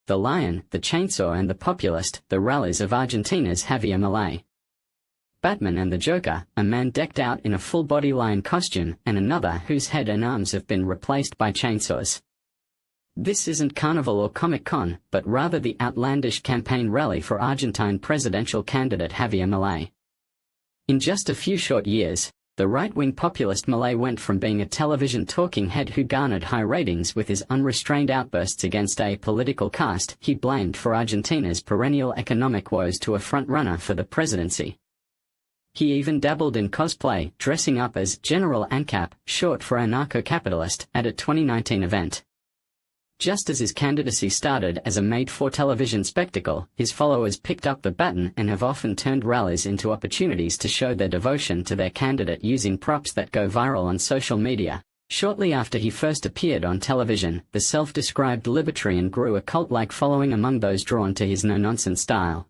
the lion, the chainsaw and the populist, the rallies of Argentina's Javier Milei. Batman and the Joker, a man decked out in a full-body lion costume, and another whose head and arms have been replaced by chainsaws. This isn't Carnival or Comic-Con, but rather the outlandish campaign rally for Argentine presidential candidate Javier Milei. In just a few short years, the right-wing populist Milei went from being a television talking head who garnered high ratings with his unrestrained outbursts against a political caste he blamed for Argentina's perennial economic woes to a front-runner for the presidency. He even dabbled in cosplay, dressing up as General ANCAP, short for anarcho-capitalist, at a 2019 event. Just as his candidacy started as a made-for-television spectacle, his followers picked up the baton and have often turned rallies into opportunities to show their devotion to their candidate using props that go viral on social media. Shortly after he first appeared on television, the self-described libertarian grew a cult-like following among those drawn to his no-nonsense style.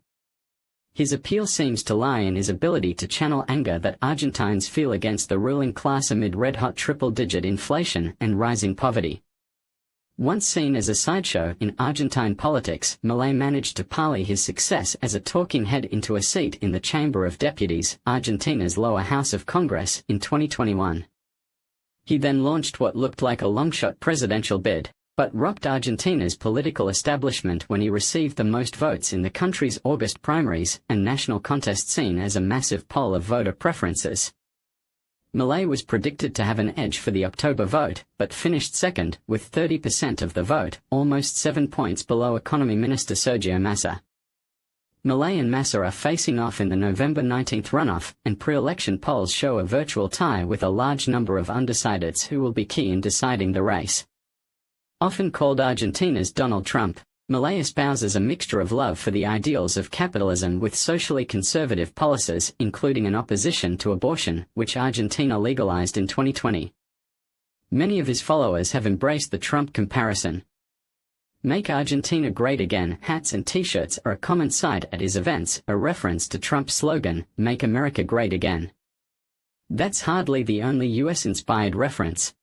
His appeal seems to lie in his ability to channel anger that Argentines feel against the ruling class amid red-hot triple-digit inflation and rising poverty. Once seen as a sideshow in Argentine politics, Milei managed to parley his success as a talking head into a seat in the Chamber of Deputies, Argentina's lower house of Congress, in 2021. He then launched what looked like a long-shot presidential bid, but rocked Argentina's political establishment when he received the most votes in the country's August primaries and national contest seen as a massive poll of voter preferences. Milei was predicted to have an edge for the October vote, but finished second, with 30% of the vote, almost 7 points below Economy Minister Sergio Massa. Milei and Massa are facing off in the November 19th runoff, and pre-election polls show a virtual tie with a large number of undecideds who will be key in deciding the race. Often called Argentina's Donald Trump, Milei espouses a mixture of love for the ideals of capitalism with socially conservative policies, including an opposition to abortion, which Argentina legalized in 2020. Many of his followers have embraced the Trump comparison. Make Argentina Great Again hats and t-shirts are a common sight at his events, a reference to Trump's slogan, Make America Great Again. That's hardly the only US-inspired reference.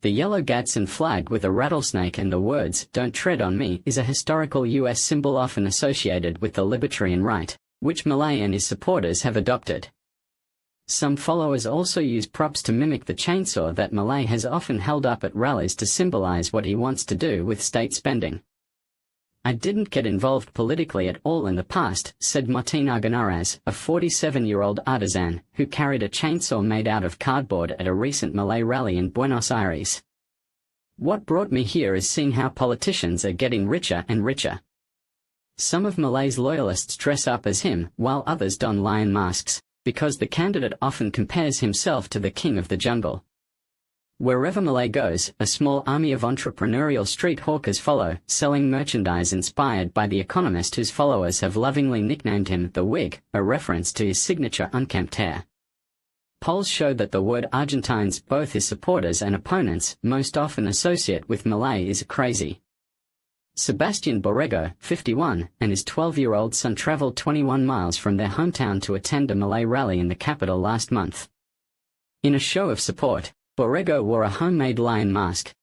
The yellow Gadsden flag with a rattlesnake and the words, "Don't tread on me," is a historical US symbol often associated with the libertarian right, which Milei and his supporters have adopted. Some followers also use props to mimic the chainsaw that Milei has often held up at rallies to symbolize what he wants to do with state spending. "I didn't get involved politically at all in the past," said Martín Argonaraz, a 47-year-old artisan, who carried a chainsaw made out of cardboard at a recent Milei rally in Buenos Aires. "What brought me here is seeing how politicians are getting richer and richer. Some of Milei's loyalists dress up as him, while others don lion masks, because the candidate often compares himself to the king of the jungle. Wherever Milei goes, a small army of entrepreneurial street hawkers follow, selling merchandise inspired by the economist whose followers have lovingly nicknamed him the Whig, a reference to his signature unkempt hair. Polls show that the word Argentines, both his supporters and opponents, most often associate with Milei is crazy. Sebastian Borrego, 51, and his 12-year-old son traveled 21 miles from their hometown to attend a Milei rally in the capital last month. In a show of support, Borrego wore a homemade lion mask,